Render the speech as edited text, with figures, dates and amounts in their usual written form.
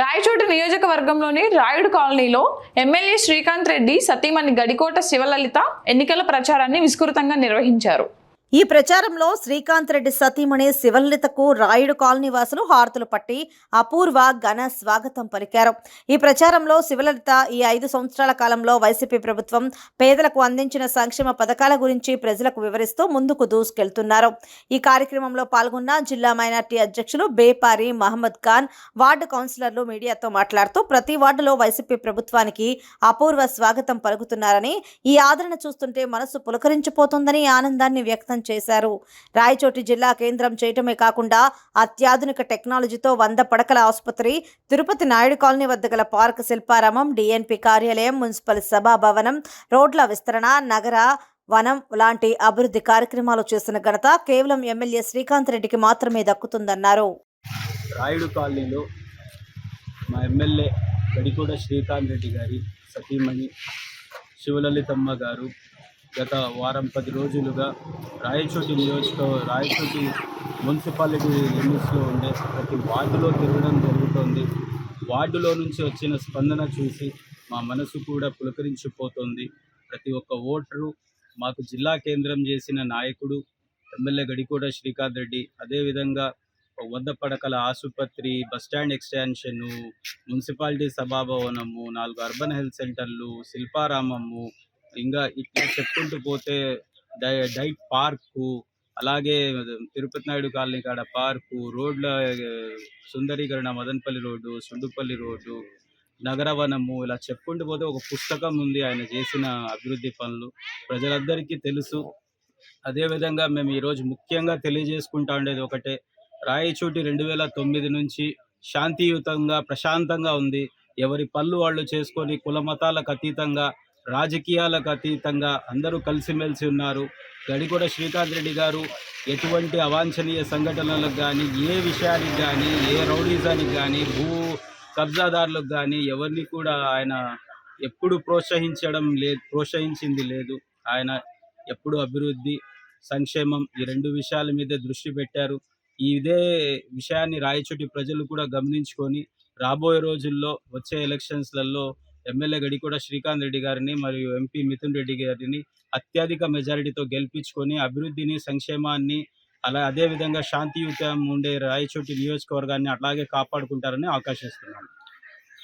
రాయచోటి నియోజకవర్గంలోని రాయుడు కాలనీలో ఎమ్మెల్యే శ్రీకాంత్ రెడ్డి సతీమణి గడికోట శివలలిత ఎన్నికల ప్రచారాన్ని విస్తృతంగా నిర్వహించారు. ఈ ప్రచారంలో శ్రీకాంత్ రెడ్డి సతీమణి శివలలితకు రాయుడు కాలనీ వాసులు హారతులు పట్టి అపూర్వ ఘన స్వాగతం పలికారు. ఈ ప్రచారంలో శివలలిత ఈ 5 సంవత్సరాల కాలంలో వైసీపీ ప్రభుత్వం పేదలకు అందించిన సంక్షేమ పథకాల గురించి ప్రజలకు వివరిస్తూ ముందుకు దూసుకెళ్తున్నారు. ఈ కార్యక్రమంలో పాల్గొన్న జిల్లా మైనార్టీ అధ్యక్షులు బేపారి మహమ్మద్ ఖాన్, వార్డు కౌన్సిలర్లు మీడియాతో మాట్లాడుతూ ప్రతి వార్డులో వైసీపీ ప్రభుత్వానికి అపూర్వ స్వాగతం పలుకుతున్నారని, ఈ ఆదరణ చూస్తుంటే మనసు పులకరించిపోతుందని ఆనందాన్ని వ్యక్తం చేశారు. రాయచోటి జిల్లా కేంద్రం చేయటమే కాకుండా అత్యాధునిక టెక్నాలజీతో 100 పడకల ఆసుపత్రి, తిరుపతి నాయుడు కాలనీ వద్ద గల పార్క్, శిల్పారామం, డిఎన్పి కార్యాలయం, మున్సిపల్ సభా భవనం, రోడ్ల విస్తరణ, నగర వనం లాంటి అభివృద్ధి కార్యక్రమాలు చేసిన ఘనత కేవలం ఎమ్మెల్యే శ్రీకాంత్ రెడ్డికి మాత్రమే దక్కుతుందన్నారు. రాయుడు కాలనీలో మా ఎమ్మెల్యే గడికోట శ్రీకాంత్ రెడ్డి గారి సతీమణి శివలలితమ్మ గారు గత వారం 10 రోజులుగా రాయచోటి మున్సిపాలిటీ లిమిట్స్లో ఉండే ప్రతి వార్డులో తిరగడం జరుగుతోంది. వార్డులో నుంచి వచ్చిన స్పందన చూసి మా మనసు కూడా పులకరించిపోతుంది. ప్రతి ఒక్క ఓటరు మాకు జిల్లా కేంద్రం చేసిన నాయకుడు ఎమ్మెల్యే గడికోట శ్రీకాంత్ రెడ్డి, అదేవిధంగా 100 పడకల ఆసుపత్రి, బస్టాండ్ ఎక్స్టెన్షను, మున్సిపాలిటీ సభాభవనము, 4 అర్బన్ హెల్త్ సెంటర్లు, శిల్పారామము, ఇంకా ఇట్లా చెప్పుకుంటూ పోతే డైట్ పార్కు, అలాగే తిరుపతి నాయుడు కాలనీ కాడ పార్కు, రోడ్ల సుందరీకరణ, మదనపల్లి రోడ్డు, సుండుపల్లి రోడ్డు, నగరవనము, ఇలా చెప్పుకుంటూ పోతే ఒక పుస్తకం ఉంది ఆయన చేసిన అభివృద్ధి పనులు ప్రజలందరికీ తెలుసు. అదేవిధంగా మేము ఈరోజు ముఖ్యంగా తెలియజేసుకుంటా ఉండేది ఒకటే, రాయచోటి 2009 నుంచి శాంతియుతంగా ప్రశాంతంగా ఉంది. ఎవరి పనులు వాళ్ళు చేసుకొని కుల మతాలకు అతీతంగా, రాజకీయాలకు అతీతంగా అందరూ కలిసిమెలిసి ఉన్నారు. గడికోట శ్రీకాంత్ రెడ్డి గారు ఎటువంటి అవాంఛనీయ సంఘటనలకు కానీ, ఏ విషయానికి కానీ, ఏ రౌడీజానికి కానీ, భూ కబ్జాదారులకు కానీ ఎవరిని కూడా ఆయన ఎప్పుడు ప్రోత్సహించింది లేదు. ఆయన ఎప్పుడు అభివృద్ధి, సంక్షేమం ఈ 2 విషయాల మీద దృష్టి పెట్టారు. ఇదే విషయాన్ని రాయచోటి ప్రజలు కూడా గమనించుకొని రాబోయే రోజుల్లో వచ్చే ఎలక్షన్స్లలో ఎమ్మెల్యే గడికోట శ్రీకాంత్ రెడ్డి గారిని మరియు ఎంపీ మిథున్ రెడ్డి గారిని అత్యధిక మెజారిటీతో గెలిపించుకొని అభివృద్ధిని, సంక్షేమాన్ని, అదేవిధంగా శాంతియుతం ఉండే రాయచోటి నియోజకవర్గాన్ని అట్లాగే కాపాడుకుంటారని ఆకాంక్షిస్తున్నాను.